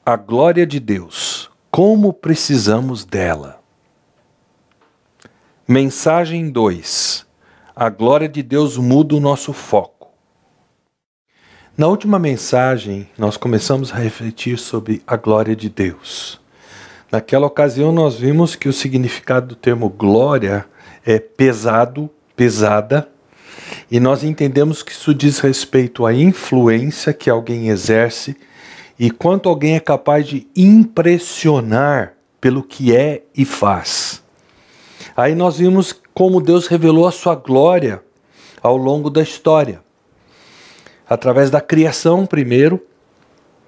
A glória de Deus, como precisamos dela. Mensagem 2. A glória de Deus muda o nosso foco. Na última mensagem, nós começamos a refletir sobre a glória de Deus. Naquela ocasião, nós vimos que o significado do termo glória é pesado, pesada, e nós entendemos que isso diz respeito à influência que alguém exerce e quanto alguém é capaz de impressionar pelo que é e faz. Aí nós vimos como Deus revelou a sua glória ao longo da história. Através da criação primeiro,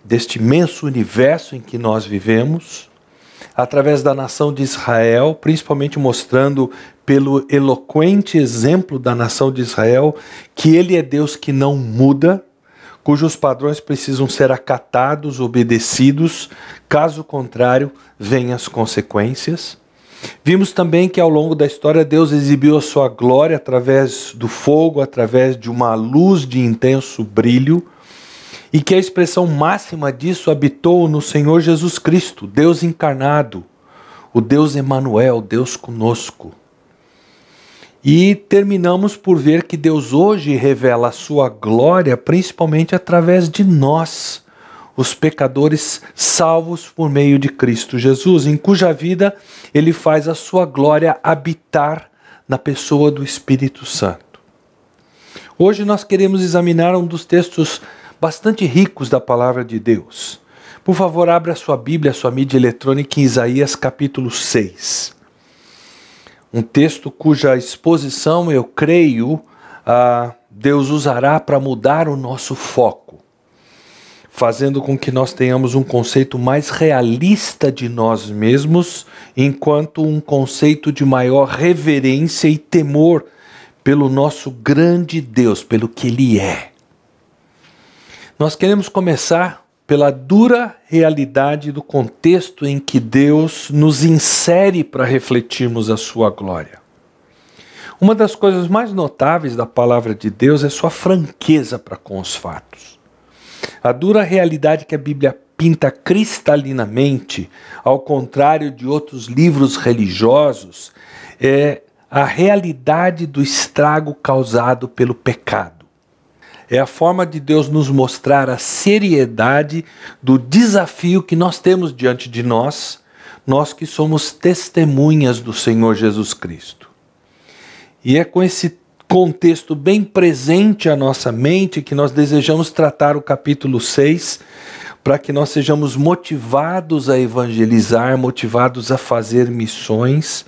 deste imenso universo em que nós vivemos, através da nação de Israel, principalmente mostrando pelo eloquente exemplo da nação de Israel que Ele é Deus que não muda, cujos padrões precisam ser acatados, obedecidos, caso contrário, venham as consequências. Vimos também que ao longo da história Deus exibiu a sua glória através do fogo, através de uma luz de intenso brilho, e que a expressão máxima disso habitou no Senhor Jesus Cristo, Deus encarnado, o Deus Emanuel, Deus conosco. E terminamos por ver que Deus hoje revela a sua glória principalmente através de nós, os pecadores salvos por meio de Cristo Jesus, em cuja vida Ele faz a sua glória habitar na pessoa do Espírito Santo. Hoje nós queremos examinar um dos textos bastante ricos da palavra de Deus. Por favor, abra a sua Bíblia, a sua mídia eletrônica em Isaías capítulo 6. Um texto cuja exposição, eu creio, Deus usará para mudar o nosso foco, fazendo com que nós tenhamos um conceito mais realista de nós mesmos, enquanto um conceito de maior reverência e temor pelo nosso grande Deus, pelo que Ele é. Nós queremos começar pela dura realidade do contexto em que Deus nos insere para refletirmos a sua glória. Uma das coisas mais notáveis da palavra de Deus é sua franqueza para com os fatos. A dura realidade que a Bíblia pinta cristalinamente, ao contrário de outros livros religiosos, é a realidade do estrago causado pelo pecado. É a forma de Deus nos mostrar a seriedade do desafio que nós temos diante de nós, nós que somos testemunhas do Senhor Jesus Cristo. E é com esse contexto bem presente à nossa mente que nós desejamos tratar o capítulo 6, para que nós sejamos motivados a evangelizar, motivados a fazer missões,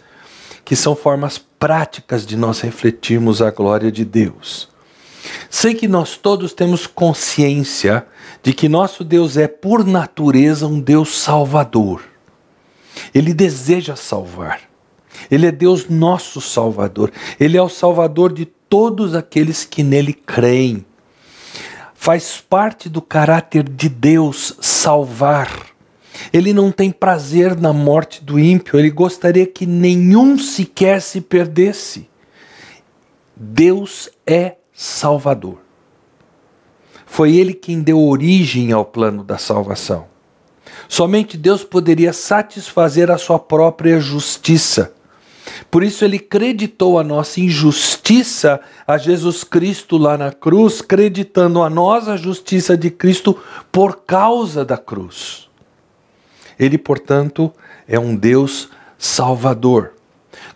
que são formas práticas de nós refletirmos a glória de Deus. Sei que nós todos temos consciência de que nosso Deus é, por natureza, um Deus salvador. Ele deseja salvar. Ele é Deus nosso Salvador. Ele é o Salvador de todos aqueles que nele creem. Faz parte do caráter de Deus salvar. Ele não tem prazer na morte do ímpio. Ele gostaria que nenhum sequer se perdesse. Deus é Salvador. Foi Ele quem deu origem ao plano da salvação. Somente Deus poderia satisfazer a sua própria justiça. Por isso Ele creditou a nossa injustiça a Jesus Cristo lá na cruz, creditando a nós a justiça de Cristo por causa da cruz. Ele, portanto, é um Deus salvador,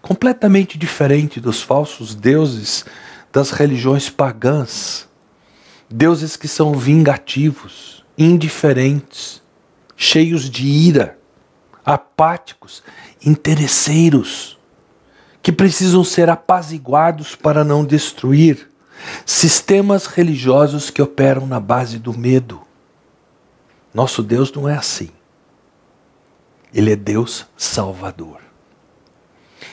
completamente diferente dos falsos deuses das religiões pagãs, deuses que são vingativos, indiferentes, cheios de ira, apáticos, interesseiros, que precisam ser apaziguados para não destruir, sistemas religiosos que operam na base do medo. Nosso Deus não é assim. Ele é Deus salvador.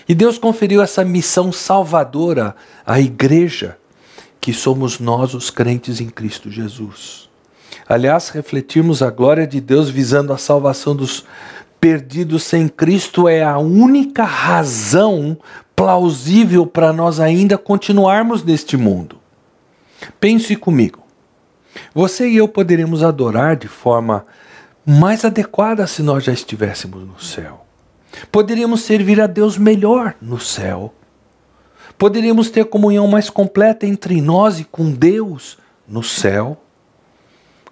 E Deus conferiu essa missão salvadora à igreja, que somos nós os crentes em Cristo Jesus. Aliás, refletirmos a glória de Deus visando a salvação dos perdidos sem Cristo é a única razão plausível para nós ainda continuarmos neste mundo. Pense comigo. Você e eu poderemos adorar de forma mais adequada se nós já estivéssemos no céu. Poderíamos servir a Deus melhor no céu. Poderíamos ter comunhão mais completa entre nós e com Deus no céu.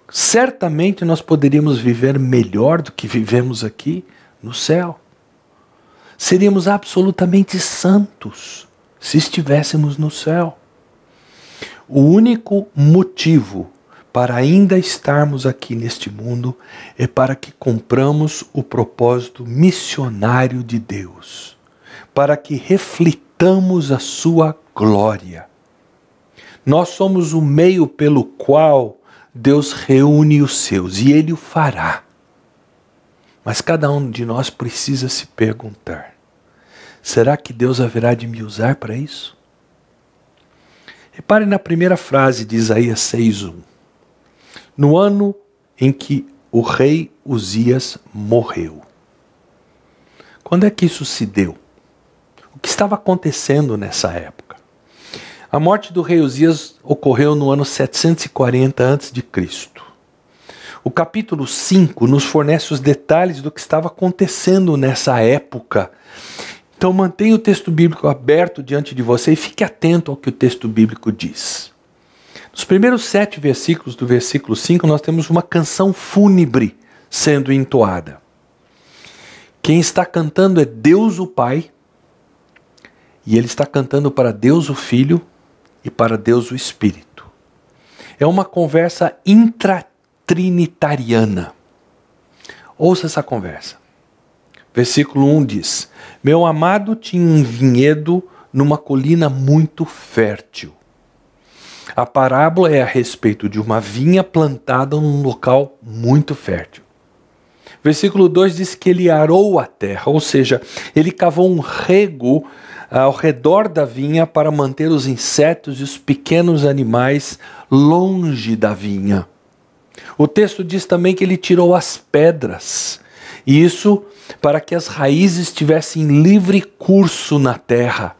Certamente nós poderíamos viver melhor do que vivemos aqui no céu. Seríamos absolutamente santos se estivéssemos no céu. O único motivo para ainda estarmos aqui neste mundo é para que cumpramos o propósito missionário de Deus, para que reflitamos a sua glória. Nós somos o meio pelo qual Deus reúne os seus, e Ele o fará. Mas cada um de nós precisa se perguntar: será que Deus haverá de me usar para isso? Repare na primeira frase de Isaías 6:1. No ano em que o rei Uzias morreu. Quando é que isso se deu? O que estava acontecendo nessa época? A morte do rei Uzias ocorreu no ano 740 a.C. O capítulo 5 nos fornece os detalhes do que estava acontecendo nessa época. Então mantenha o texto bíblico aberto diante de você e fique atento ao que o texto bíblico diz. Nos primeiros 7 versículos do versículo 5 nós temos uma canção fúnebre sendo entoada. Quem está cantando é Deus o Pai, e ele está cantando para Deus o Filho e para Deus o Espírito. É uma conversa intratrinitariana. Ouça essa conversa. Versículo 1 diz: Meu amado tinha um vinhedo numa colina muito fértil. A parábola é a respeito de uma vinha plantada num local muito fértil. Versículo 2 diz que ele arou a terra, ou seja, ele cavou um rego ao redor da vinha para manter os insetos e os pequenos animais longe da vinha. O texto diz também que ele tirou as pedras, e isso para que as raízes tivessem livre curso na terra.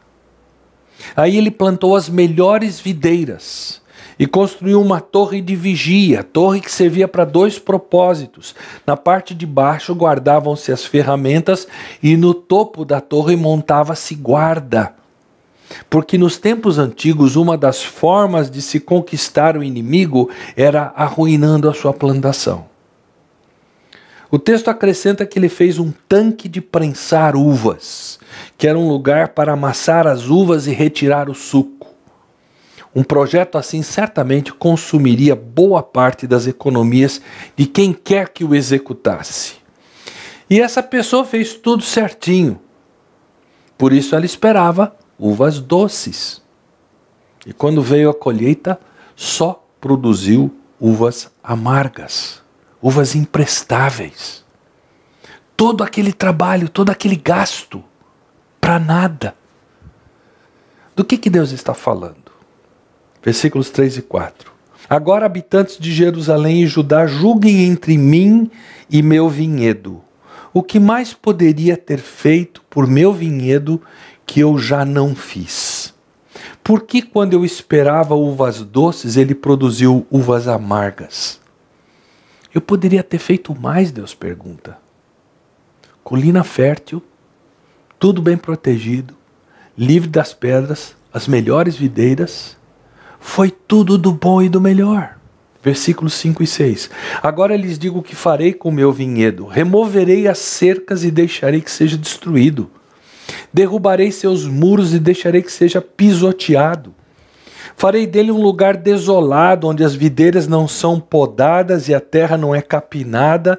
Aí ele plantou as melhores videiras e construiu uma torre de vigia, torre que servia para 2 propósitos. Na parte de baixo guardavam-se as ferramentas e no topo da torre montava-se guarda. Porque nos tempos antigos uma das formas de se conquistar o inimigo era arruinando a sua plantação. O texto acrescenta que ele fez um tanque de prensar uvas, que era um lugar para amassar as uvas e retirar o suco. Um projeto assim certamente consumiria boa parte das economias de quem quer que o executasse. E essa pessoa fez tudo certinho. Por isso ela esperava uvas doces. E quando veio a colheita, só produziu uvas amargas, uvas imprestáveis. Todo aquele trabalho, todo aquele gasto, para nada. Do que Deus está falando? Versículos 3 e 4. Agora, habitantes de Jerusalém e Judá, julguem entre mim e meu vinhedo. O que mais poderia ter feito por meu vinhedo que eu já não fiz? Por que quando eu esperava uvas doces, ele produziu uvas amargas? Eu poderia ter feito mais, Deus pergunta. Colina fértil, tudo bem protegido, livre das pedras, as melhores videiras. Foi tudo do bom e do melhor. Versículos 5 e 6. Agora lhes digo o que farei com o meu vinhedo. Removerei as cercas e deixarei que seja destruído. Derrubarei seus muros e deixarei que seja pisoteado. Farei dele um lugar desolado, onde as videiras não são podadas e a terra não é capinada,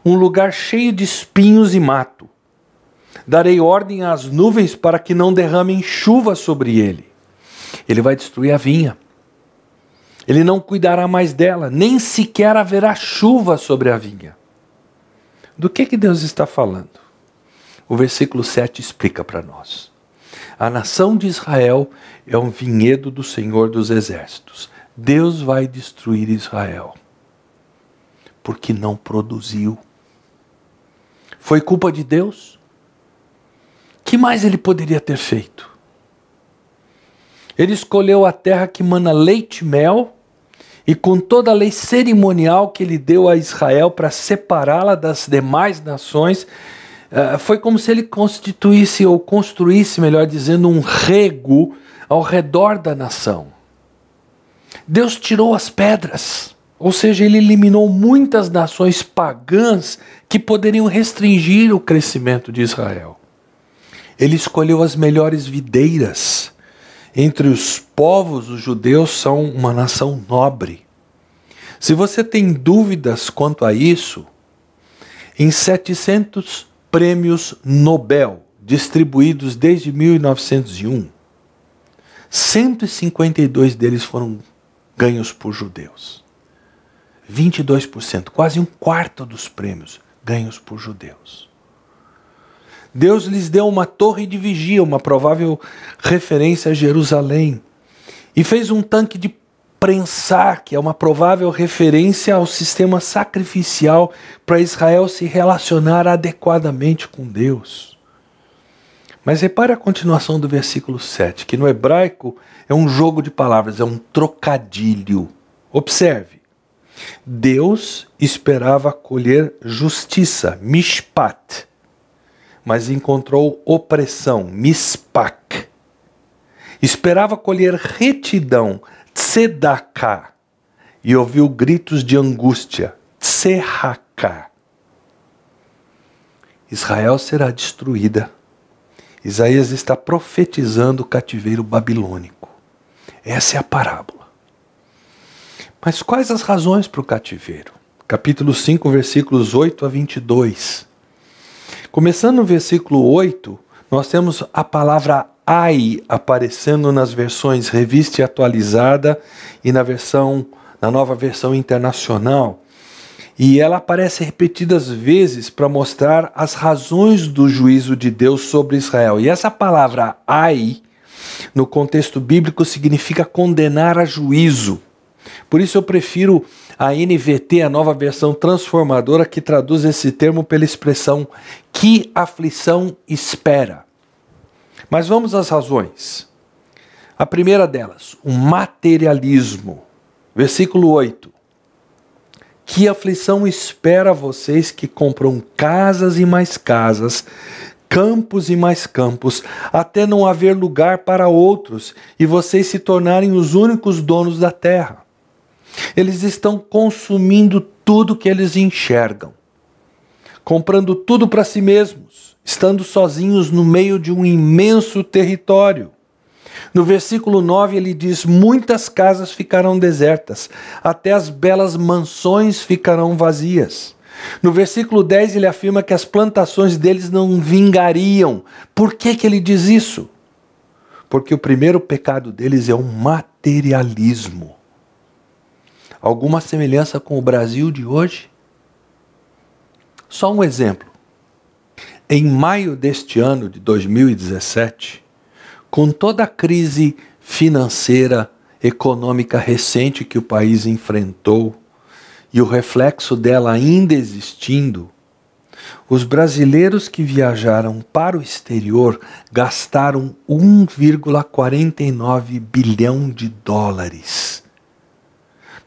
um lugar cheio de espinhos e mato. Darei ordem às nuvens para que não derramem chuva sobre ele. Ele vai destruir a vinha. Ele não cuidará mais dela, nem sequer haverá chuva sobre a vinha. Do que Deus está falando? O versículo 7 explica para nós. A nação de Israel é um vinhedo do Senhor dos Exércitos. Deus vai destruir Israel, porque não produziu. Foi culpa de Deus? Que mais ele poderia ter feito? Ele escolheu a terra que mana leite e mel e com toda a lei cerimonial que ele deu a Israel para separá-la das demais nações, foi como se ele constituísse ou construísse, melhor dizendo, um rego ao redor da nação. Deus tirou as pedras, ou seja, ele eliminou muitas nações pagãs que poderiam restringir o crescimento de Israel. Ele escolheu as melhores videiras. Entre os povos, os judeus são uma nação nobre. Se você tem dúvidas quanto a isso, em 700 prêmios Nobel distribuídos desde 1901, 152 deles foram ganhos por judeus. 22%, quase um quarto dos prêmios ganhos por judeus. Deus lhes deu uma torre de vigia, uma provável referência a Jerusalém, e fez um tanque de prensar, que é uma provável referência ao sistema sacrificial para Israel se relacionar adequadamente com Deus. Mas repare a continuação do versículo 7, que no hebraico é um jogo de palavras, é um trocadilho. Observe. Deus esperava colher justiça, mishpat, mas encontrou opressão, mispak. Esperava colher retidão, tzedaká, e ouviu gritos de angústia, tserraká. Israel será destruída. Isaías está profetizando o cativeiro babilônico. Essa é a parábola. Mas quais as razões para o cativeiro? Capítulo 5, versículos 8 a 22. Começando no versículo 8, nós temos a palavra ai aparecendo nas versões Revista e Atualizada e na nova versão internacional. E ela aparece repetidas vezes para mostrar as razões do juízo de Deus sobre Israel. E essa palavra ai, no contexto bíblico, significa condenar a juízo. Por isso eu prefiro a NVT, a nova versão transformadora, que traduz esse termo pela expressão que aflição espera. Mas vamos às razões. A primeira delas, o materialismo. Versículo 8. Que aflição espera vocês que compram casas e mais casas, campos e mais campos, até não haver lugar para outros e vocês se tornarem os únicos donos da terra. Eles estão consumindo tudo que eles enxergam, comprando tudo para si mesmos, estando sozinhos no meio de um imenso território. No versículo 9 ele diz: muitas casas ficarão desertas, até as belas mansões ficarão vazias. No versículo 10 ele afirma que as plantações deles não vingariam. Por que ele diz isso? Porque o primeiro pecado deles é o materialismo. Alguma semelhança com o Brasil de hoje? Só um exemplo. Em maio deste ano de 2017, com toda a crise financeira, econômica recente que o país enfrentou e o reflexo dela ainda existindo, os brasileiros que viajaram para o exterior gastaram 1,49 bilhão de dólares.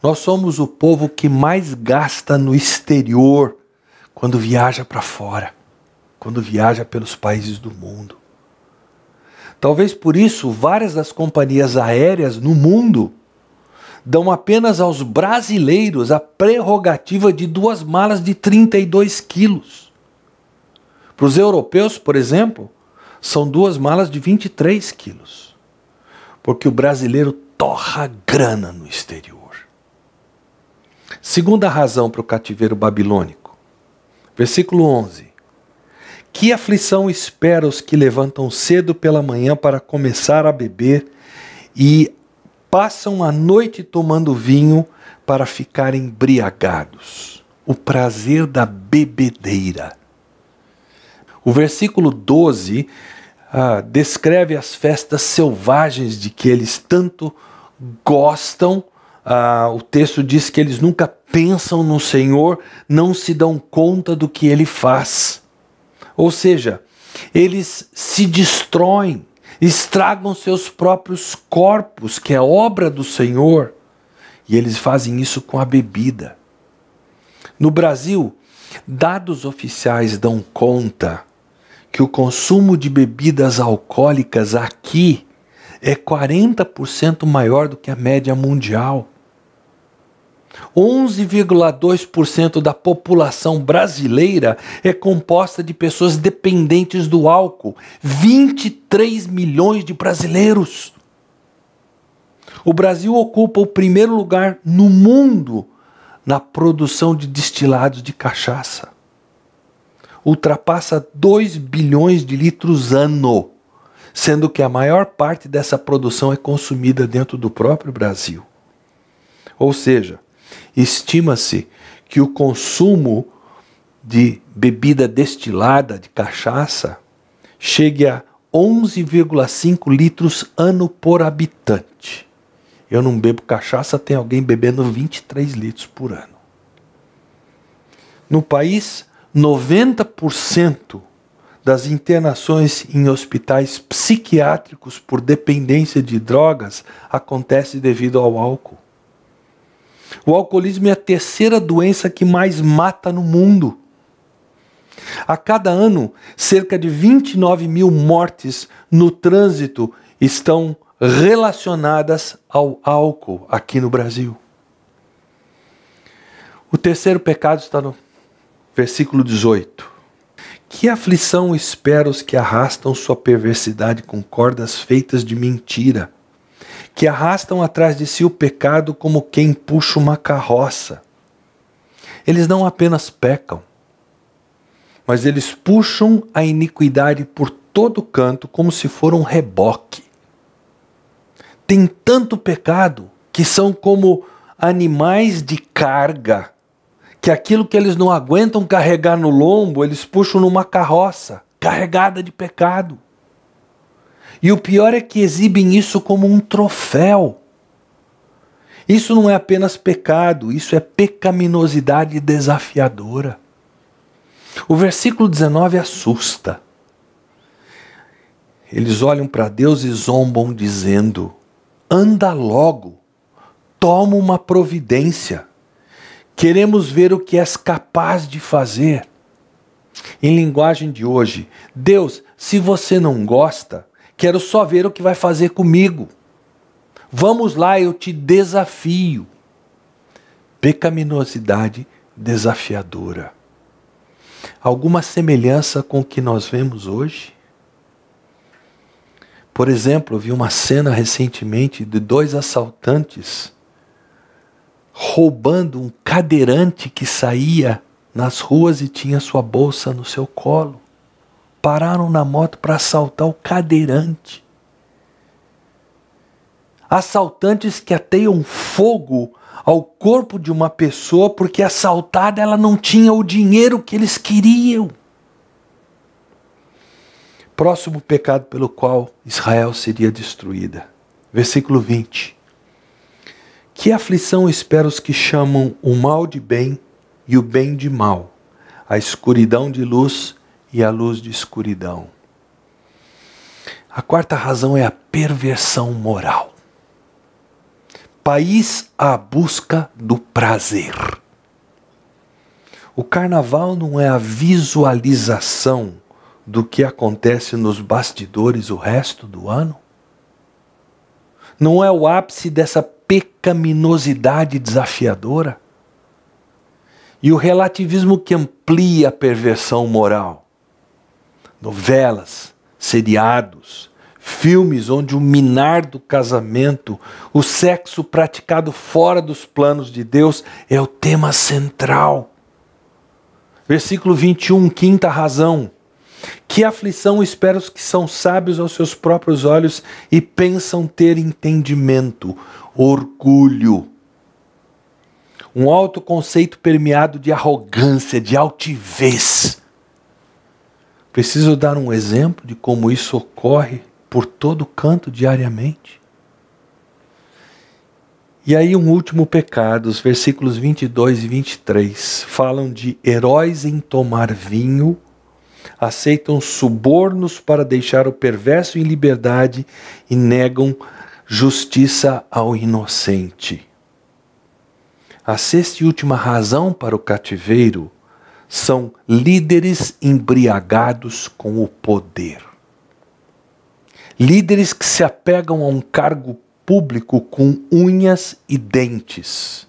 Nós somos o povo que mais gasta no exterior quando viaja para fora, quando viaja pelos países do mundo. Talvez por isso várias das companhias aéreas no mundo dão apenas aos brasileiros a prerrogativa de 2 malas de 32 quilos. Para os europeus, por exemplo, são 2 malas de 23 quilos. Porque o brasileiro torra grana no exterior. Segunda razão para o cativeiro babilônico. Versículo 11. Que aflição espera os que levantam cedo pela manhã para começar a beber e passam a noite tomando vinho para ficar embriagados. O prazer da bebedeira. O versículo 12 descreve as festas selvagens de que eles tanto gostam. O texto diz que eles nunca pensam no Senhor, não se dão conta do que Ele faz. Ou seja, eles se destroem, estragam seus próprios corpos, que é obra do Senhor, E eles fazem isso com a bebida. No Brasil, dados oficiais dão conta que o consumo de bebidas alcoólicas aqui é 40% maior do que a média mundial. 11,2% da população brasileira é composta de pessoas dependentes do álcool. 23 milhões de brasileiros. O Brasil ocupa o primeiro lugar no mundo na produção de destilados de cachaça. Ultrapassa 2 bilhões de litros ano, sendo que a maior parte dessa produção é consumida dentro do próprio Brasil. Ou seja, estima-se que o consumo de bebida destilada, de cachaça, chegue a 11,5 litros ano por habitante. Eu não bebo cachaça, tem alguém bebendo 23 litros por ano. No país, 90% das internações em hospitais psiquiátricos por dependência de drogas acontece devido ao álcool. O alcoolismo é a terceira doença que mais mata no mundo. A cada ano, cerca de 29 mil mortes no trânsito estão relacionadas ao álcool aqui no Brasil. O terceiro pecado está no versículo 18. Que aflição espera os que arrastam sua perversidade com cordas feitas de mentira, que arrastam atrás de si o pecado como quem puxa uma carroça. Eles não apenas pecam, mas eles puxam a iniquidade por todo canto como se for um reboque. Tem tanto pecado que são como animais de carga, que aquilo que eles não aguentam carregar no lombo, eles puxam numa carroça carregada de pecado. E o pior é que exibem isso como um troféu. Isso não é apenas pecado, isso é pecaminosidade desafiadora. O versículo 19 assusta. Eles olham para Deus e zombam dizendo: anda logo, toma uma providência. Queremos ver o que és capaz de fazer. Em linguagem de hoje, Deus, se você não gosta, quero só ver o que vai fazer comigo. Vamos lá, eu te desafio. Pecaminosidade desafiadora. Alguma semelhança com o que nós vemos hoje? Por exemplo, eu vi uma cena recentemente de 2 assaltantes roubando um cadeirante que saía nas ruas e tinha sua bolsa no seu colo. Pararam na moto para assaltar o cadeirante. Assaltantes que ateiam fogo ao corpo de uma pessoa porque assaltada ela não tinha o dinheiro que eles queriam. Próximo pecado pelo qual Israel seria destruída. Versículo 20. Que aflição espera os que chamam o mal de bem e o bem de mal, a escuridão de luz e a luz de escuridão. A quarta razão é a perversão moral. País à busca do prazer. O carnaval não é a visualização do que acontece nos bastidores o resto do ano? Não é o ápice dessa pecaminosidade desafiadora? E o relativismo que amplia a perversão moral. Novelas, seriados, filmes onde o minar do casamento, o sexo praticado fora dos planos de Deus é o tema central. Versículo 21, quinta razão. Que aflição espera os que são sábios aos seus próprios olhos e pensam ter entendimento, orgulho. Um autoconceito permeado de arrogância, de altivez. Preciso dar um exemplo de como isso ocorre por todo canto diariamente? E aí um último pecado, os versículos 22 e 23, falam de heróis em tomar vinho, aceitam subornos para deixar o perverso em liberdade e negam justiça ao inocente. A sexta e última razão para o cativeiro são líderes embriagados com o poder. Líderes que se apegam a um cargo público com unhas e dentes.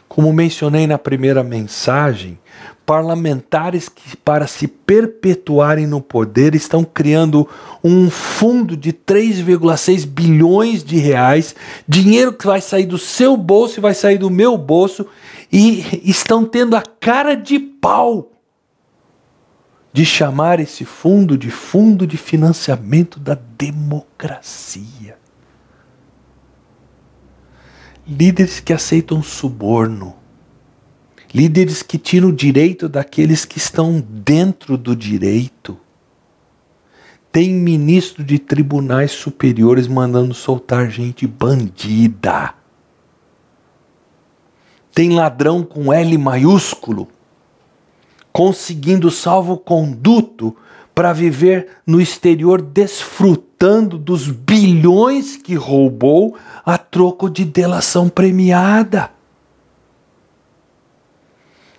Como mencionei na primeira mensagem, parlamentares que, para se perpetuarem no poder, estão criando um fundo de 3,6 bilhões de reais, dinheiro que vai sair do seu bolso e vai sair do meu bolso, e estão tendo a cara de pau de chamar esse fundo de financiamento da democracia. Líderes que aceitam suborno. Líderes que tiram o direito daqueles que estão dentro do direito. Tem ministro de tribunais superiores mandando soltar gente bandida. Tem ladrão com L maiúsculo conseguindo salvo-conduto para viver no exterior desfrutando dos bilhões que roubou a troco de delação premiada.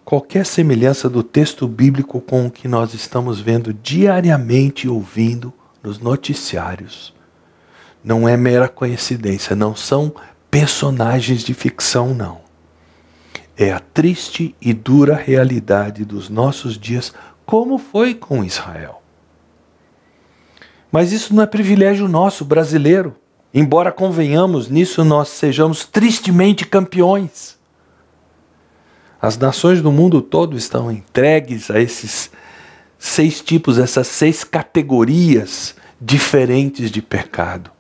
Qualquer semelhança do texto bíblico com o que nós estamos vendo diariamente e ouvindo nos noticiários não é mera coincidência, não são personagens de ficção, não. É a triste e dura realidade dos nossos dias, como foi com Israel. Mas isso não é privilégio nosso, brasileiro. Embora convenhamos, nisso nós sejamos tristemente campeões. As nações do mundo todo estão entregues a esses 6 tipos, essas 6 categorias diferentes de pecado.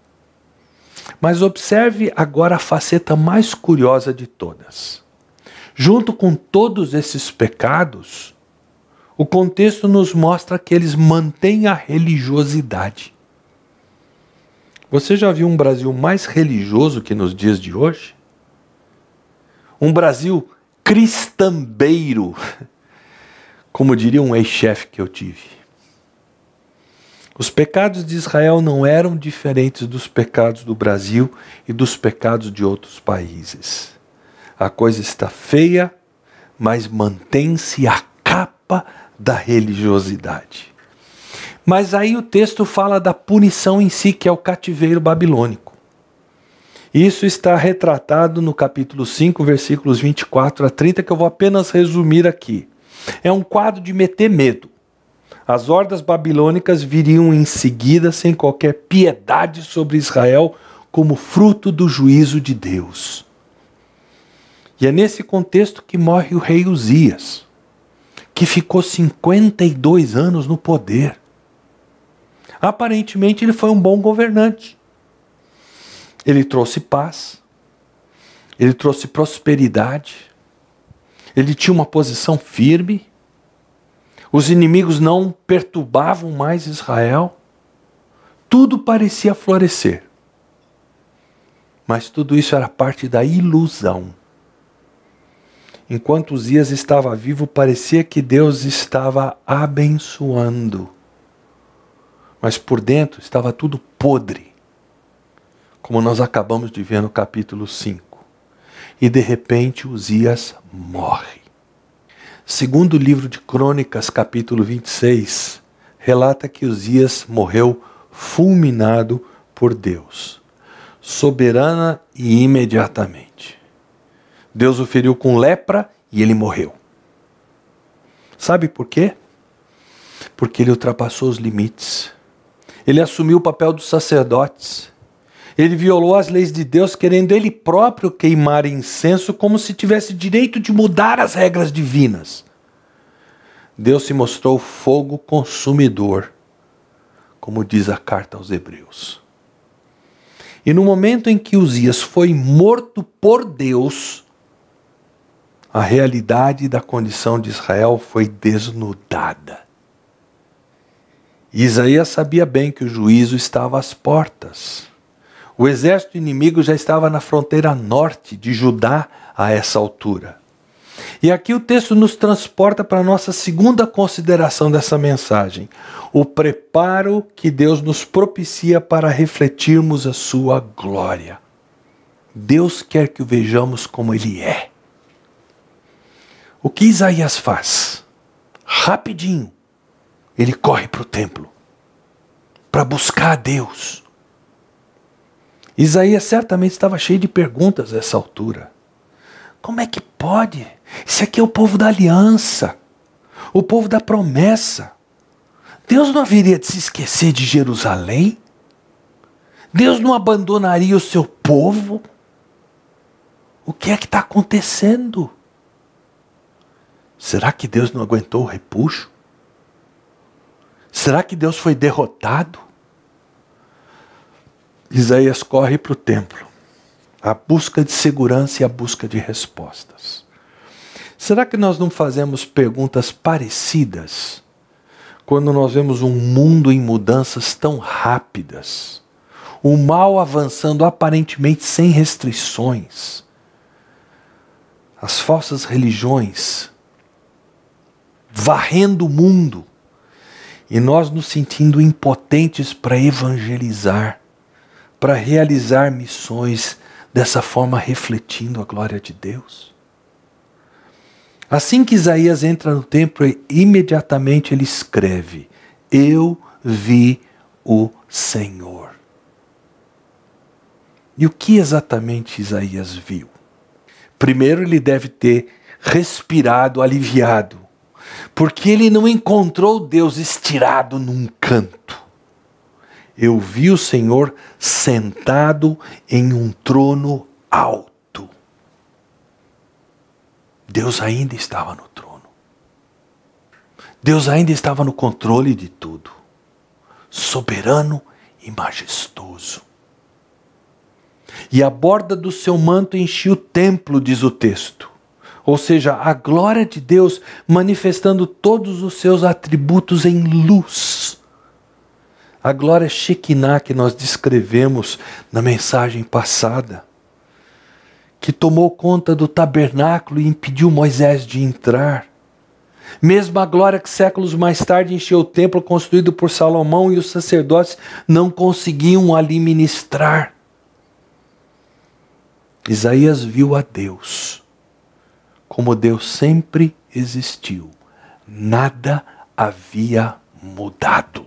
Mas observe agora a faceta mais curiosa de todas. Junto com todos esses pecados, o contexto nos mostra que eles mantêm a religiosidade. Você já viu um Brasil mais religioso que nos dias de hoje? Um Brasil cristambeiro, como diria um ex-chefe que eu tive. Os pecados de Israel não eram diferentes dos pecados do Brasil e dos pecados de outros países. A coisa está feia, mas mantém-se a capa da religiosidade. Mas aí o texto fala da punição em si, que é o cativeiro babilônico. Isso está retratado no capítulo 5, versículos 24 a 30, que eu vou apenas resumir aqui. É um quadro de meter medo. As hordas babilônicas viriam em seguida sem qualquer piedade sobre Israel, como fruto do juízo de Deus. E é nesse contexto que morre o rei Uzias, que ficou 52 anos no poder. Aparentemente ele foi um bom governante. Ele trouxe paz, ele trouxe prosperidade, ele tinha uma posição firme, os inimigos não perturbavam mais Israel, tudo parecia florescer. Mas tudo isso era parte da ilusão. Enquanto Uzias estava vivo, parecia que Deus estava abençoando. Mas por dentro estava tudo podre, como nós acabamos de ver no capítulo 5. E de repente Uzias morre. Segundo o livro de Crônicas, capítulo 26, relata que Uzias morreu fulminado por Deus, soberana e imediatamente. Deus o feriu com lepra e ele morreu. Sabe por quê? Porque ele ultrapassou os limites. Ele assumiu o papel dos sacerdotes. Ele violou as leis de Deus, querendo ele próprio queimar incenso como se tivesse direito de mudar as regras divinas. Deus se mostrou fogo consumidor, como diz a carta aos Hebreus. E no momento em que Uzias foi morto por Deus, a realidade da condição de Israel foi desnudada. Isaías sabia bem que o juízo estava às portas. O exército inimigo já estava na fronteira norte de Judá a essa altura. E aqui o texto nos transporta para a nossa segunda consideração dessa mensagem: o preparo que Deus nos propicia para refletirmos a sua glória. Deus quer que o vejamos como Ele é. O que Isaías faz? Rapidinho, ele corre para o templo para buscar a Deus. Isaías certamente estava cheio de perguntas nessa altura. Como é que pode? Esse aqui é o povo da aliança, o povo da promessa. Deus não haveria de se esquecer de Jerusalém? Deus não abandonaria o seu povo? O que é que está acontecendo? Será que Deus não aguentou o repuxo? Será que Deus foi derrotado? Isaías corre para o templo, a busca de segurança e a busca de respostas. Será que nós não fazemos perguntas parecidas quando nós vemos um mundo em mudanças tão rápidas, o mal avançando aparentemente sem restrições, as falsas religiões varrendo o mundo e nós nos sentindo impotentes para evangelizar, para realizar missões dessa forma refletindo a glória de Deus? Assim que Isaías entra no templo, imediatamente ele escreve: eu vi o Senhor. E o que exatamente Isaías viu? Primeiro, ele deve ter respirado aliviado, porque ele não encontrou Deus estirado num canto. Eu vi o Senhor sentado em um trono alto. Deus ainda estava no trono. Deus ainda estava no controle de tudo. Soberano e majestoso. E a borda do seu manto enchia o templo, diz o texto. Ou seja, a glória de Deus manifestando todos os seus atributos em luz. A glória Shekinah que nós descrevemos na mensagem passada, que tomou conta do tabernáculo e impediu Moisés de entrar. Mesmo a glória que séculos mais tarde encheu o templo construído por Salomão e os sacerdotes não conseguiam ali ministrar. Isaías viu a Deus como Deus sempre existiu. Nada havia mudado.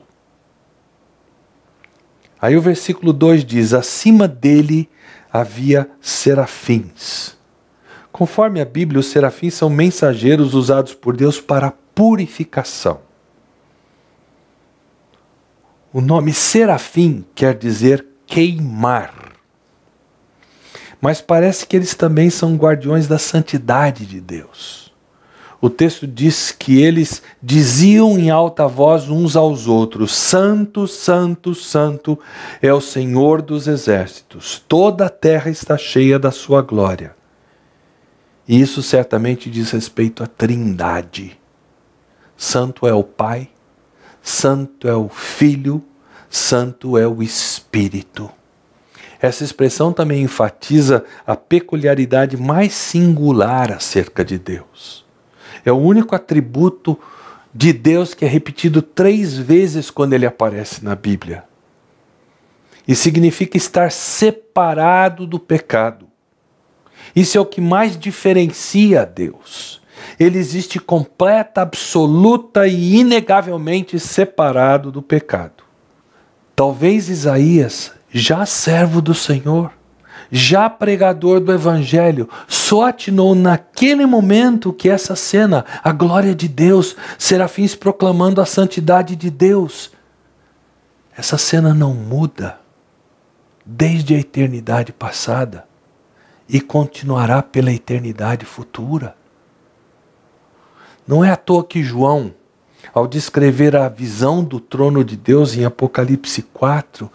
Aí o versículo 2 diz: acima dele havia serafins. Conforme a Bíblia, os serafins são mensageiros usados por Deus para purificação. O nome serafim quer dizer queimar. Mas parece que eles também são guardiões da santidade de Deus. O texto diz que eles diziam em alta voz uns aos outros: Santo, Santo, Santo é o Senhor dos exércitos. Toda a terra está cheia da sua glória. E isso certamente diz respeito à Trindade. Santo é o Pai, Santo é o Filho, Santo é o Espírito. Essa expressão também enfatiza a peculiaridade mais singular acerca de Deus. É o único atributo de Deus que é repetido 3 vezes quando ele aparece na Bíblia. E significa estar separado do pecado. Isso é o que mais diferencia Deus. Ele existe completa, absoluta e inegavelmente separado do pecado. Talvez Isaías, já servo do Senhor, já pregador do Evangelho, só atinou naquele momento que essa cena, a glória de Deus, serafins proclamando a santidade de Deus, essa cena não muda desde a eternidade passada e continuará pela eternidade futura. Não é à toa que João, ao descrever a visão do trono de Deus em Apocalipse 4,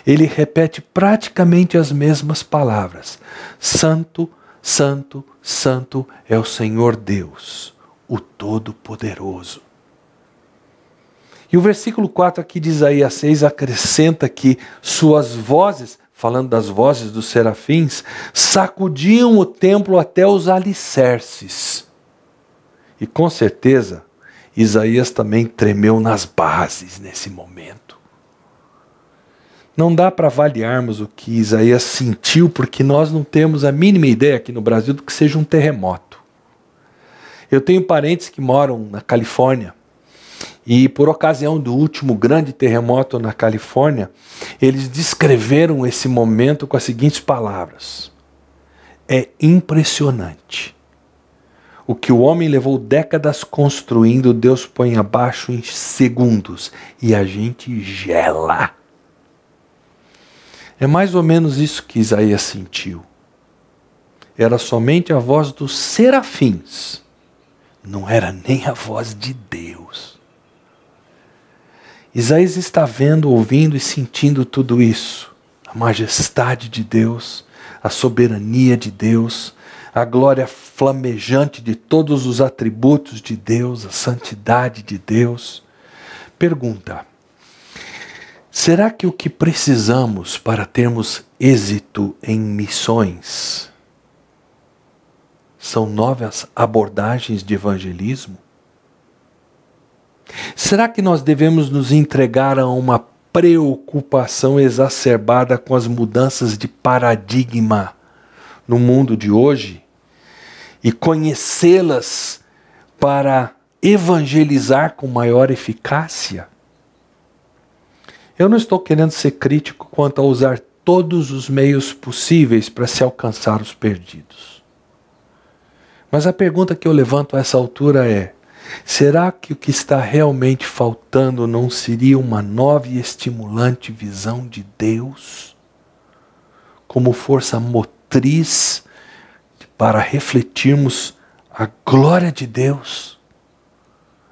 ele repete praticamente as mesmas palavras. Santo, Santo, Santo é o Senhor Deus, o Todo-Poderoso. E o versículo 4 aqui de Isaías 6 acrescenta que suas vozes, falando das vozes dos serafins, sacudiam o templo até os alicerces. E com certeza, Isaías também tremeu nas bases nesse momento. Não dá para avaliarmos o que Isaías sentiu, porque nós não temos a mínima ideia aqui no Brasil do que seja um terremoto. Eu tenho parentes que moram na Califórnia e por ocasião do último grande terremoto na Califórnia, eles descreveram esse momento com as seguintes palavras: é impressionante. O que o homem levou décadas construindo, Deus põe abaixo em segundos e a gente gela. É mais ou menos isso que Isaías sentiu. Era somente a voz dos serafins, não era nem a voz de Deus. Isaías está vendo, ouvindo e sentindo tudo isso. A majestade de Deus, a soberania de Deus, a glória flamejante de todos os atributos de Deus, a santidade de Deus. Pergunta: será que o que precisamos para termos êxito em missões são novas abordagens de evangelismo? Será que nós devemos nos entregar a uma preocupação exacerbada com as mudanças de paradigma no mundo de hoje e conhecê-las para evangelizar com maior eficácia? Eu não estou querendo ser crítico quanto a usar todos os meios possíveis para se alcançar os perdidos. Mas a pergunta que eu levanto a essa altura é: será que o que está realmente faltando não seria uma nova e estimulante visão de Deus como força motriz para refletirmos a glória de Deus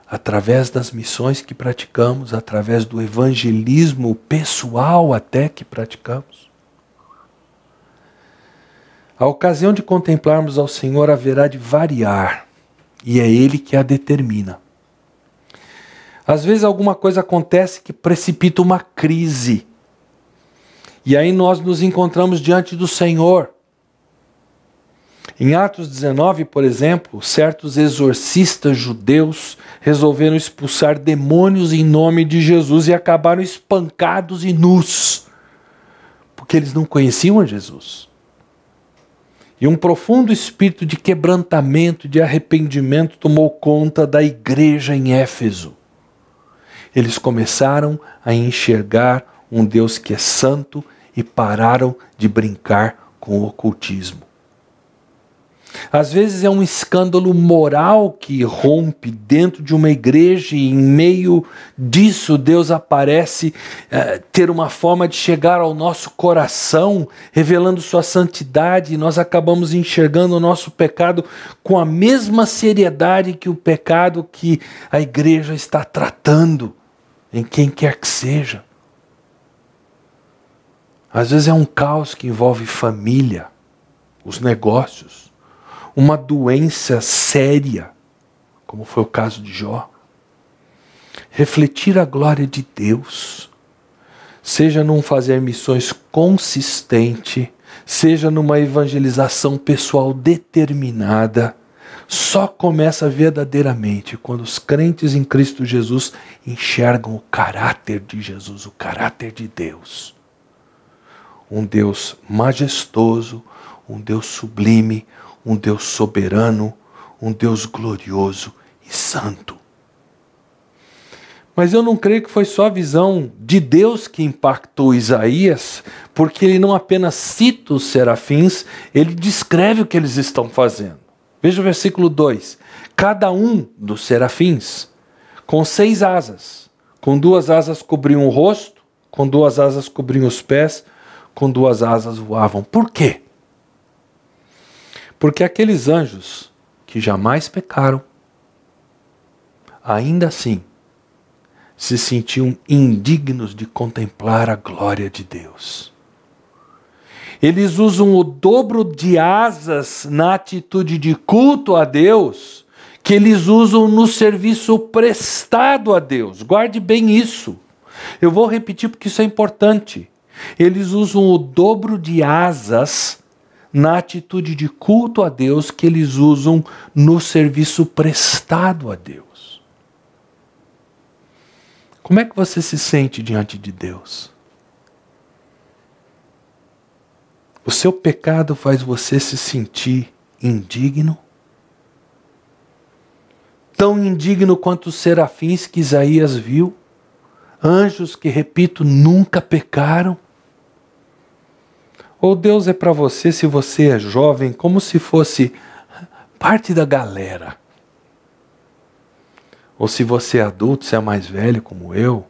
através das missões que praticamos, através do evangelismo pessoal até que praticamos? A ocasião de contemplarmos ao Senhor haverá de variar, e é Ele que a determina. Às vezes alguma coisa acontece que precipita uma crise, e aí nós nos encontramos diante do Senhor. Em Atos 19, por exemplo, certos exorcistas judeus resolveram expulsar demônios em nome de Jesus e acabaram espancados e nus, porque eles não conheciam a Jesus. E um profundo espírito de quebrantamento, de arrependimento tomou conta da igreja em Éfeso. Eles começaram a enxergar um Deus que é santo e pararam de brincar com o ocultismo. Às vezes é um escândalo moral que rompe dentro de uma igreja e em meio disso Deus aparece ter uma forma de chegar ao nosso coração, revelando sua santidade, e nós acabamos enxergando o nosso pecado com a mesma seriedade que o pecado que a igreja está tratando em quem quer que seja. Às vezes é um caos que envolve família, os negócios, uma doença séria, como foi o caso de Jó. Refletir a glória de Deus, seja num fazer missões consistente, seja numa evangelização pessoal determinada, só começa verdadeiramente quando os crentes em Cristo Jesus enxergam o caráter de Jesus, o caráter de Deus. Um Deus majestoso, um Deus sublime, um Deus soberano, um Deus glorioso e santo. Mas eu não creio que foi só a visão de Deus que impactou Isaías, porque ele não apenas cita os serafins, ele descreve o que eles estão fazendo. Veja o versículo 2. Cada um dos serafins com 6 asas. Com 2 asas cobriam o rosto, com 2 asas cobriam os pés, com 2 asas voavam. Por quê? Porque aqueles anjos que jamais pecaram, ainda assim, se sentiam indignos de contemplar a glória de Deus. Eles usam o dobro de asas na atitude de culto a Deus, que eles usam no serviço prestado a Deus. Guarde bem isso. Eu vou repetir porque isso é importante. Eles usam o dobro de asas na atitude de culto a Deus que eles usam no serviço prestado a Deus. Como é que você se sente diante de Deus? O seu pecado faz você se sentir indigno? tão indigno quanto os serafins que Isaías viu, anjos que, repito, nunca pecaram? Ou Deus é para você, se você é jovem, como se fosse parte da galera? Ou se você é adulto, se é mais velho como eu,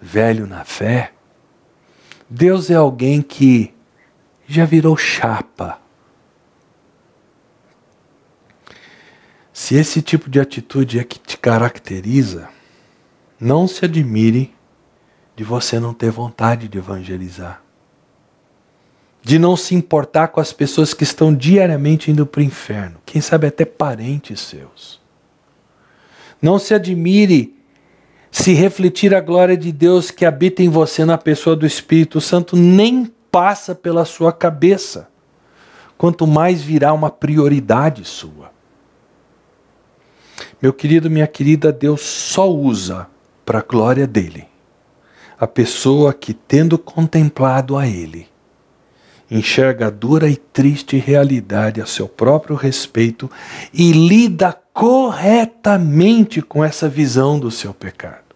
velho na fé, Deus é alguém que já virou chapa. Se esse tipo de atitude é que te caracteriza, não se admire de você não ter vontade de evangelizar, de não se importar com as pessoas que estão diariamente indo para o inferno, quem sabe até parentes seus. Não se admire se refletir a glória de Deus que habita em você na pessoa do Espírito Santo nem passa pela sua cabeça, quanto mais virá uma prioridade sua. Meu querido, minha querida, Deus só usa para a glória dele a pessoa que, tendo contemplado a ele, enxerga a dura e triste realidade a seu próprio respeito e lida corretamente com essa visão do seu pecado.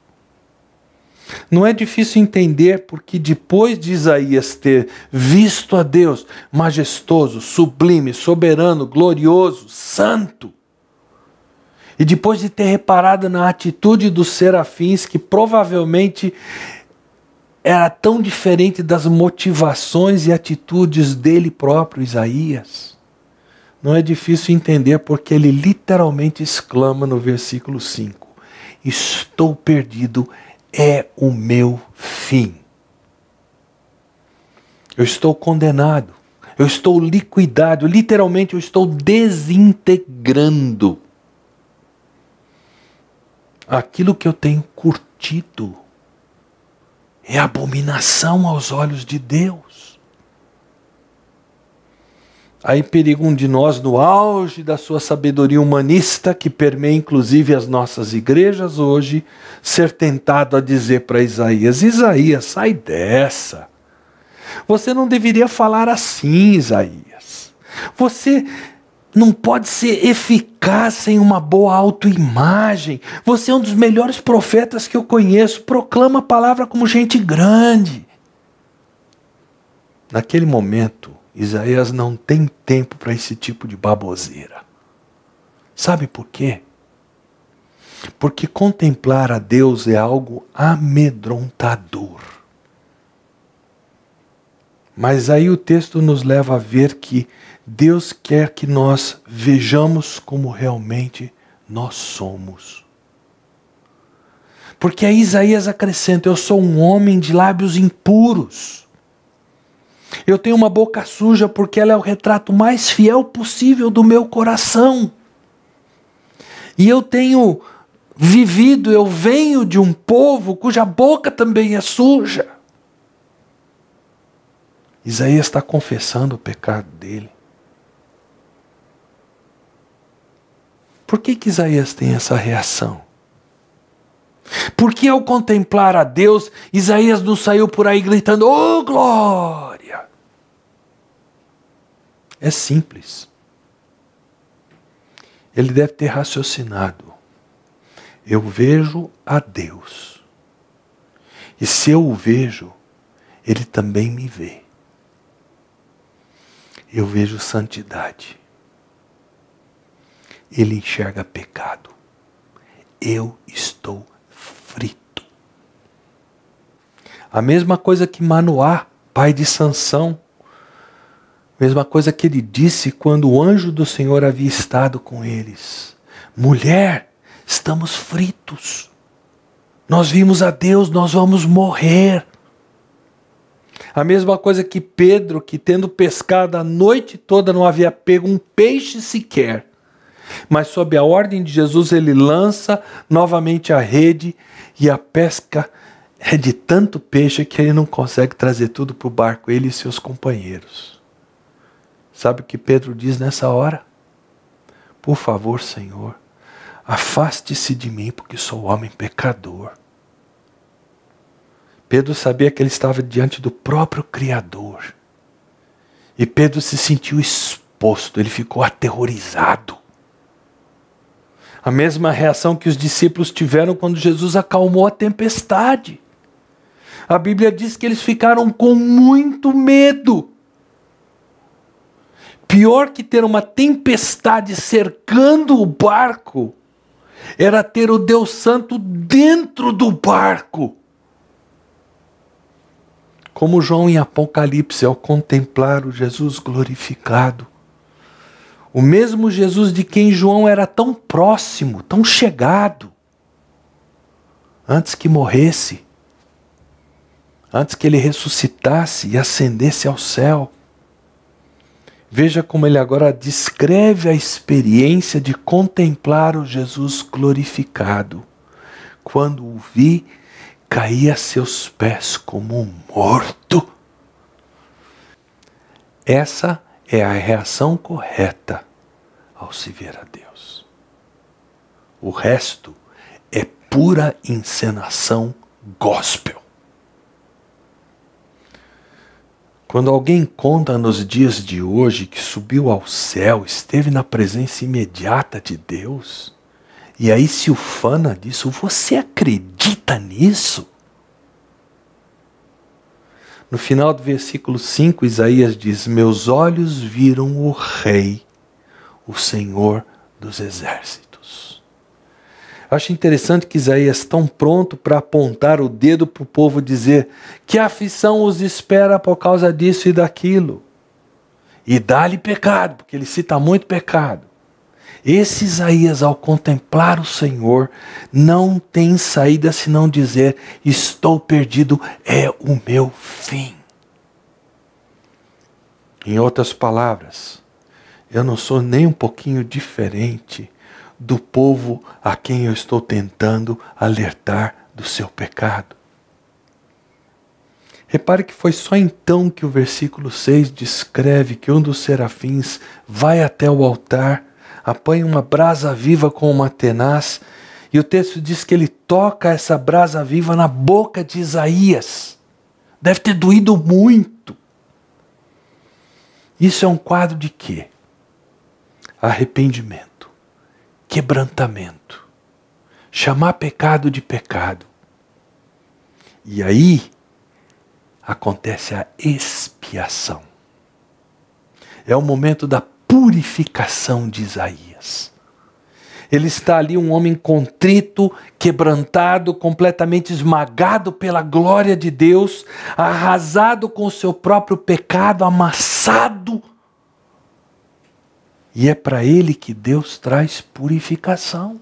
Não é difícil entender porque depois de Isaías ter visto a Deus majestoso, sublime, soberano, glorioso, santo, e depois de ter reparado na atitude dos serafins, que provavelmente era tão diferente das motivações e atitudes dele próprio, Isaías, não é difícil entender porque ele literalmente exclama no versículo 5: estou perdido, é o meu fim. Eu estou condenado, eu estou liquidado, literalmente eu estou desintegrando. Aquilo que eu tenho curtido é abominação aos olhos de Deus. Aí periga um de nós, no auge da sua sabedoria humanista, que permeia inclusive as nossas igrejas hoje, ser tentado a dizer para Isaías: Isaías, sai dessa. Você não deveria falar assim, Isaías. Você não pode ser eficaz sem uma boa autoimagem. Você é um dos melhores profetas que eu conheço. Proclama a palavra como gente grande. Naquele momento, Isaías não tem tempo para esse tipo de baboseira. Sabe por quê? Porque contemplar a Deus é algo amedrontador. Mas aí o texto nos leva a ver que Deus quer que nós vejamos como realmente nós somos. Porque aí Isaías acrescenta: eu sou um homem de lábios impuros. Eu tenho uma boca suja porque ela é o retrato mais fiel possível do meu coração. E eu tenho vivido, eu venho de um povo cuja boca também é suja. Isaías está confessando o pecado dele. Por que Isaías tem essa reação? Porque ao contemplar a Deus, Isaías não saiu por aí gritando: "Oh, glória!" É simples. Ele deve ter raciocinado: eu vejo a Deus. E se eu o vejo, Ele também me vê. Eu vejo santidade. Ele enxerga pecado. Eu estou frito. A mesma coisa que Manoá, pai de Sansão, mesma coisa que ele disse quando o anjo do Senhor havia estado com eles: mulher, estamos fritos. Nós vimos a Deus, nós vamos morrer. A mesma coisa que Pedro, que tendo pescado a noite toda não havia pego um peixe sequer, mas sob a ordem de Jesus ele lança novamente a rede e a pesca é de tanto peixe que ele não consegue trazer tudo para o barco, ele e seus companheiros. Sabe o que Pedro diz nessa hora? Por favor, Senhor, afaste-se de mim porque sou homem pecador. Pedro sabia que ele estava diante do próprio Criador. E Pedro se sentiu exposto, ele ficou aterrorizado. A mesma reação que os discípulos tiveram quando Jesus acalmou a tempestade. A Bíblia diz que eles ficaram com muito medo. Pior que ter uma tempestade cercando o barco, era ter o Deus Santo dentro do barco. Como João em Apocalipse, ao contemplar o Jesus glorificado. O mesmo Jesus de quem João era tão próximo, tão chegado, antes que morresse, antes que ele ressuscitasse e ascendesse ao céu. Veja como ele agora descreve a experiência de contemplar o Jesus glorificado. Quando o vi, caí a seus pés como um morto. Essa é a reação correta ao se ver a Deus. O resto é pura encenação gospel. Quando alguém conta nos dias de hoje que subiu ao céu, esteve na presença imediata de Deus, e aí se ufana disso, você acredita nisso? No final do versículo 5, Isaías diz: meus olhos viram o Rei, o Senhor dos Exércitos. Acho interessante que Isaías está tão pronto para apontar o dedo para o povo, dizer que a aflição os espera por causa disso e daquilo. E dá-lhe pecado, porque ele cita muito pecado. Esse Isaías, ao contemplar o Senhor, não tem saída senão dizer: estou perdido, é o meu fim. Em outras palavras, eu não sou nem um pouquinho diferente do povo a quem eu estou tentando alertar do seu pecado. Repare que foi só então que o versículo 6 descreve que um dos serafins vai até o altar, apanha uma brasa viva com uma tenaz, e o texto diz que ele toca essa brasa viva na boca de Isaías. Deve ter doído muito. Isso é um quadro de quê? Arrependimento. Quebrantamento, chamar pecado de pecado. E aí acontece a expiação. É o momento da purificação de Isaías. Ele está ali, um homem contrito, quebrantado, completamente esmagado pela glória de Deus, arrasado com o seu próprio pecado, amassado. E é para ele que Deus traz purificação.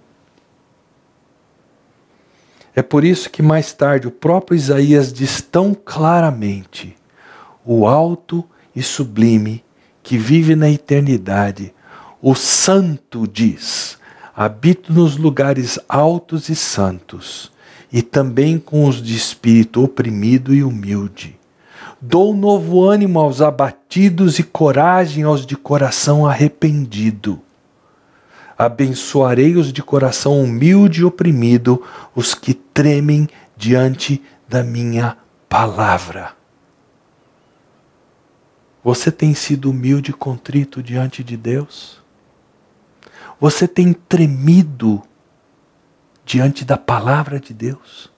É por isso que mais tarde o próprio Isaías diz tão claramente: o alto e sublime que vive na eternidade, o santo diz: habito nos lugares altos e santos, e também com os de espírito oprimido e humilde. Dou novo ânimo aos abatidos e coragem aos de coração arrependido. Abençoarei os de coração humilde e oprimido, os que tremem diante da minha palavra. Você tem sido humilde e contrito diante de Deus? Você tem tremido diante da palavra de Deus?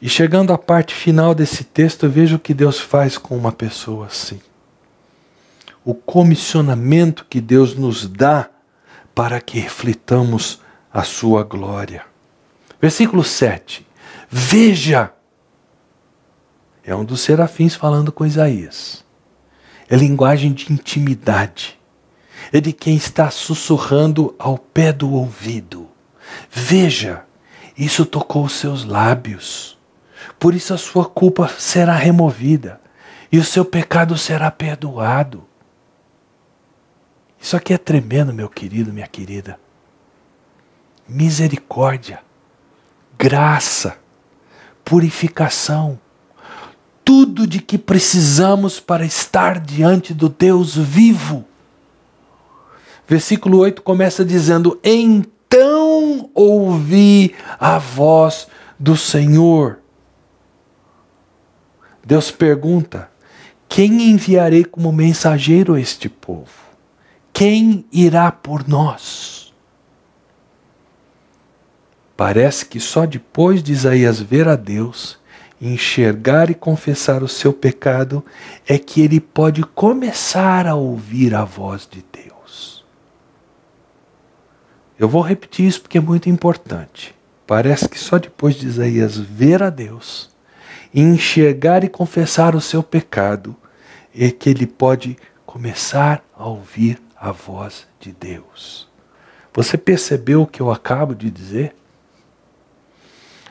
E chegando à parte final desse texto, eu vejo o que Deus faz com uma pessoa assim. O comissionamento que Deus nos dá para que reflitamos a sua glória. Versículo 7. Veja! É um dos serafins falando com Isaías. É linguagem de intimidade. É de quem está sussurrando ao pé do ouvido. Veja! Isso tocou os seus lábios. Por isso a sua culpa será removida e o seu pecado será perdoado. Isso aqui é tremendo, meu querido, minha querida. Misericórdia, graça, purificação, tudo de que precisamos para estar diante do Deus vivo. Versículo 8 começa dizendo: então ouvi a voz do Senhor. Deus pergunta: quem enviarei como mensageiro a este povo? Quem irá por nós? Parece que só depois de Isaías ver a Deus, enxergar e confessar o seu pecado, é que ele pode começar a ouvir a voz de Deus. Eu vou repetir isso porque é muito importante. Parece que só depois de Isaías ver a Deus, enxergar e confessar o seu pecado, é que ele pode começar a ouvir a voz de Deus. Você percebeu o que eu acabo de dizer?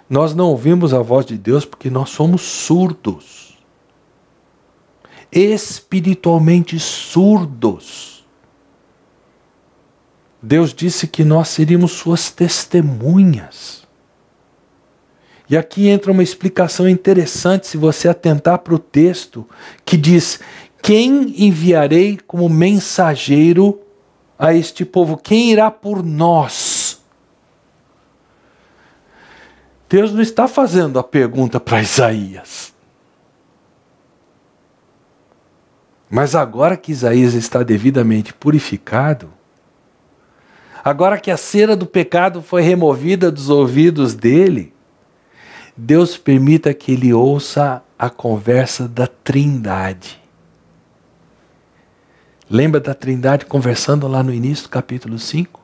Nós não ouvimos a voz de Deus porque nós somos surdos. Espiritualmente surdos. Deus disse que nós seríamos suas testemunhas. E aqui entra uma explicação interessante se você atentar para o texto que diz: quem enviarei como mensageiro a este povo? Quem irá por nós? Deus não está fazendo a pergunta para Isaías. Mas agora que Isaías está devidamente purificado, agora que a cera do pecado foi removida dos ouvidos dele, Deus permita que ele ouça a conversa da Trindade. Lembra da Trindade conversando lá no início do capítulo 5?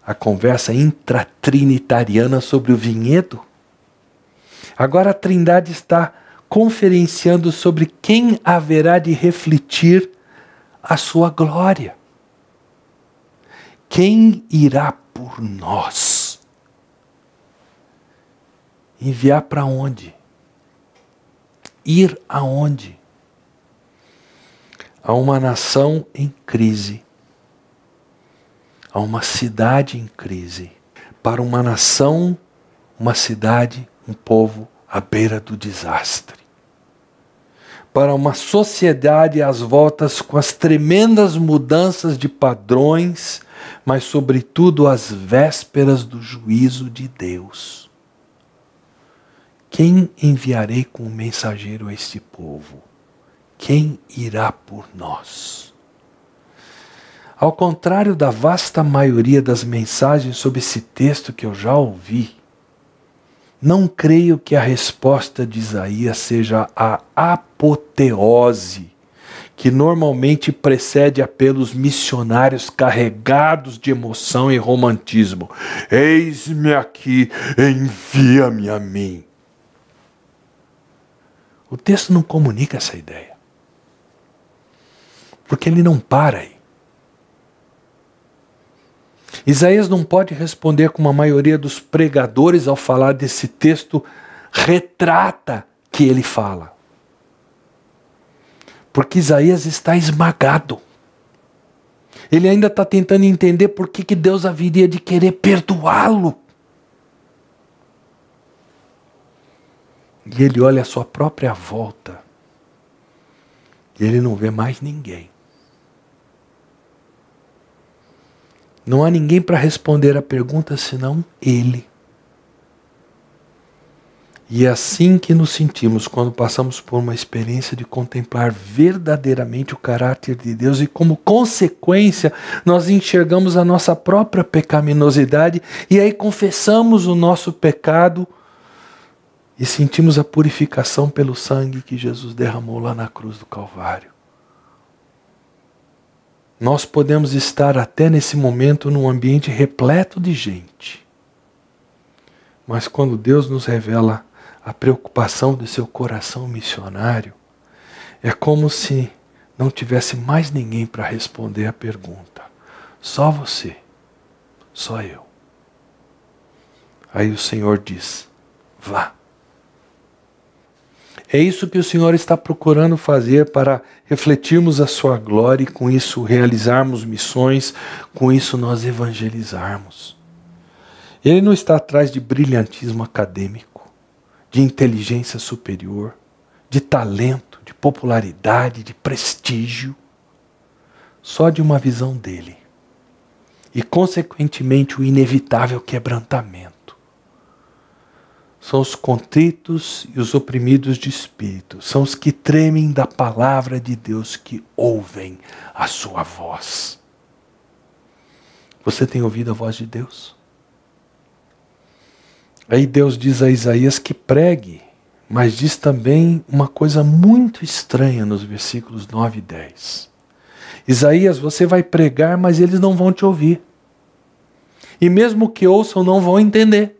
A conversa intratrinitariana sobre o vinhedo. Agora a Trindade está conferenciando sobre quem haverá de refletir a sua glória. Quem irá por nós? Enviar para onde? Ir aonde? A uma nação em crise. A uma cidade em crise. Para uma nação, uma cidade, um povo à beira do desastre. Para uma sociedade às voltas com as tremendas mudanças de padrões, mas sobretudo às vésperas do juízo de Deus. Quem enviarei como mensageiro a este povo? Quem irá por nós? Ao contrário da vasta maioria das mensagens sobre esse texto que eu já ouvi, não creio que a resposta de Isaías seja a apoteose, que normalmente precede apelos missionários carregados de emoção e romantismo. Eis-me aqui, envia-me a mim. O texto não comunica essa ideia, porque ele não para aí. Isaías não pode responder como a maioria dos pregadores ao falar desse texto retrata que ele fala. Porque Isaías está esmagado. Ele ainda está tentando entender por que Deus haveria de querer perdoá-lo. E ele olha a sua própria volta. E ele não vê mais ninguém. Não há ninguém para responder a pergunta senão ele. E é assim que nos sentimos quando passamos por uma experiência de contemplar verdadeiramente o caráter de Deus e como consequência nós enxergamos a nossa própria pecaminosidade e aí confessamos o nosso pecado e sentimos a purificação pelo sangue que Jesus derramou lá na cruz do Calvário. Nós podemos estar até nesse momento num ambiente repleto de gente. Mas quando Deus nos revela a preocupação do seu coração missionário, é como se não tivesse mais ninguém para responder a pergunta. Só você, só eu. Aí o Senhor diz, vá. É isso que o Senhor está procurando fazer para refletirmos a sua glória e com isso realizarmos missões, com isso nós evangelizarmos. Ele não está atrás de brilhantismo acadêmico, de inteligência superior, de talento, de popularidade, de prestígio, só de uma visão dele. E consequentemente o inevitável quebrantamento. São os contritos e os oprimidos de espírito. São os que tremem da palavra de Deus, que ouvem a sua voz. Você tem ouvido a voz de Deus? Aí Deus diz a Isaías que pregue, mas diz também uma coisa muito estranha nos versículos 9 e 10. Isaías, você vai pregar, mas eles não vão te ouvir. E mesmo que ouçam, não vão entender.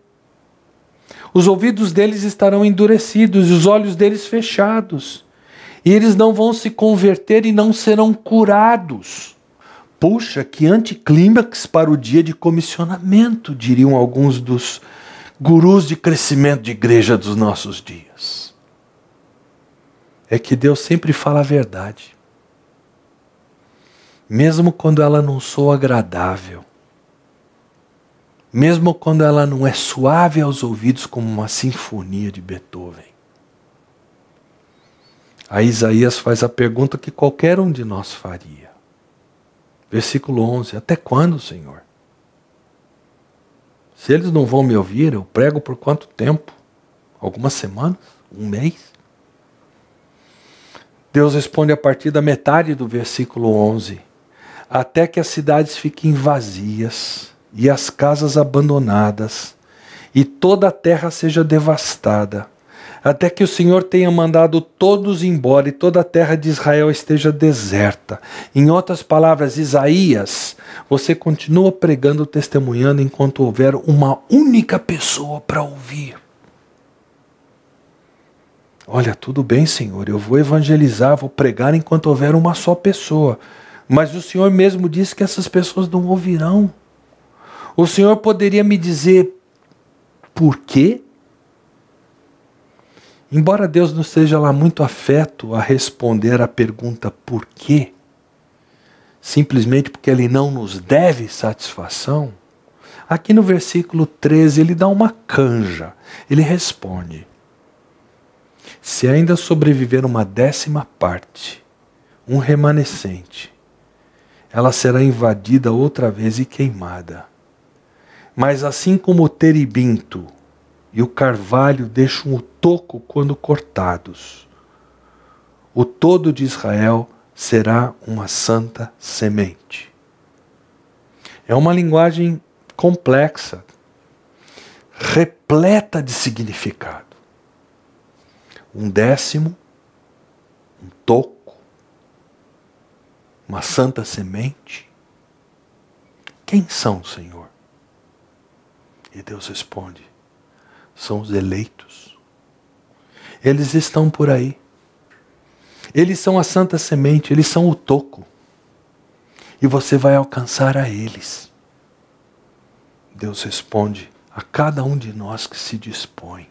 Os ouvidos deles estarão endurecidos e os olhos deles fechados. E eles não vão se converter e não serão curados. Puxa, que anticlímax para o dia de comissionamento, diriam alguns dos gurus de crescimento de igreja dos nossos dias. É que Deus sempre fala a verdade. Mesmo quando ela não soa agradável. Mesmo quando ela não é suave aos ouvidos como uma sinfonia de Beethoven. Aí Isaías faz a pergunta que qualquer um de nós faria. Versículo 11. Até quando, Senhor? Se eles não vão me ouvir, eu prego por quanto tempo? Algumas semanas? Um mês? Deus responde a partir da metade do versículo 11. Até que as cidades fiquem vazias e as casas abandonadas e toda a terra seja devastada. Até que o Senhor tenha mandado todos embora e toda a terra de Israel esteja deserta. Em outras palavras, Isaías, você continua pregando, testemunhando enquanto houver uma única pessoa para ouvir. Olha, tudo bem, Senhor, eu vou evangelizar, vou pregar enquanto houver uma só pessoa. Mas o Senhor mesmo disse que essas pessoas não ouvirão. O Senhor poderia me dizer por quê? Embora Deus não esteja lá muito afeto a responder a pergunta por quê, simplesmente porque Ele não nos deve satisfação, aqui no versículo 13 Ele dá uma canja, Ele responde: se ainda sobreviver uma 10ª parte, um remanescente, ela será invadida outra vez e queimada. Mas assim como o terebinto e o carvalho deixam o toco quando cortados, o todo de Israel será uma santa semente. É uma linguagem complexa, repleta de significado. Um 10º, um toco, uma santa semente. Quem são, Senhor? E Deus responde: são os eleitos. Eles estão por aí. Eles são a santa semente, eles são o toco. E você vai alcançar a eles. Deus responde a cada um de nós que se dispõe.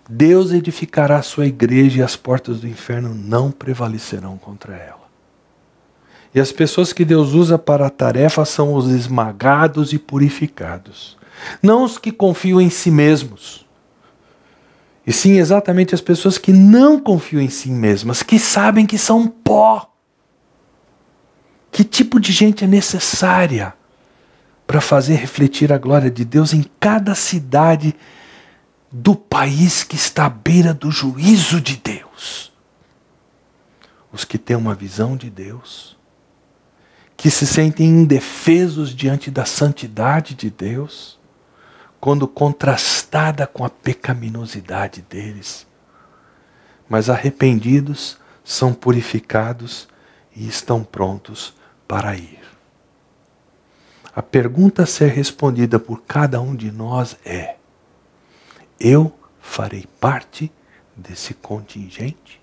Deus edificará a sua igreja e as portas do inferno não prevalecerão contra ela. E as pessoas que Deus usa para a tarefa são os esmagados e purificados. Não os que confiam em si mesmos. E sim exatamente as pessoas que não confiam em si mesmas, que sabem que são pó. Que tipo de gente é necessária para fazer refletir a glória de Deus em cada cidade do país que está à beira do juízo de Deus? Os que têm uma visão de Deus, que se sentem indefesos diante da santidade de Deus, quando contrastada com a pecaminosidade deles, mas arrependidos, são purificados e estão prontos para ir. A pergunta a ser respondida por cada um de nós é: eu farei parte desse contingente?